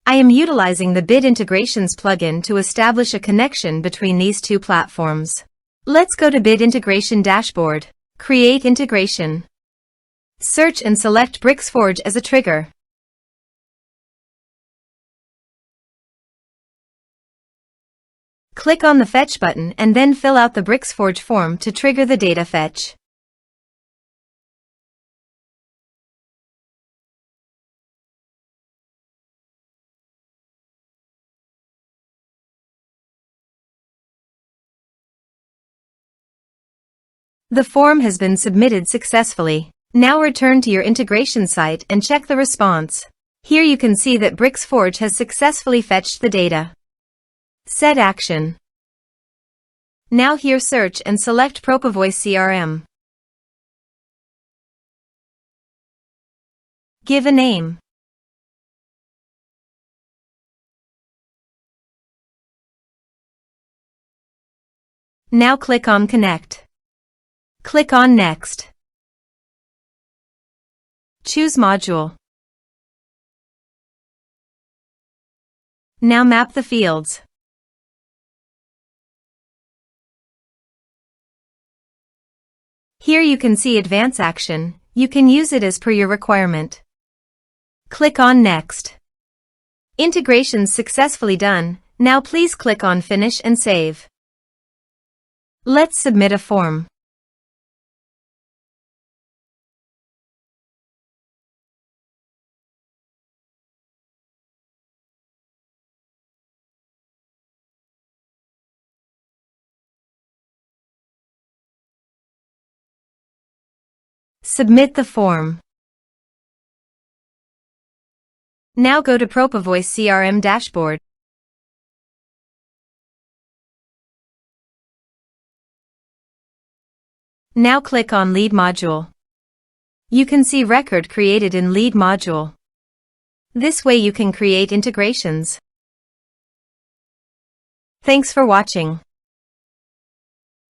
I am utilizing the Bit Integrations plugin to establish a connection between these two platforms. Let's go to Bit Integration Dashboard. Create integration. Search and select Bricksforge as a trigger. Click on the Fetch button and then fill out the Bricksforge form to trigger the data fetch. The form has been submitted successfully. Now return to your integration site and check the response. Here you can see that Bricksforge has successfully fetched the data. Set action. Now here search and select Propovoice CRM. Give a name. Now click on Connect. Click on Next. Choose Module. Now map the fields. Here you can see Advance Action. You can use it as per your requirement. Click on Next. Integrations successfully done. Now please click on Finish and Save. Let's submit a form. Submit the form. Now go to Propovoice CRM dashboard. Now click on Lead module. You can see record created in Lead module. This way you can create integrations. Thanks for watching.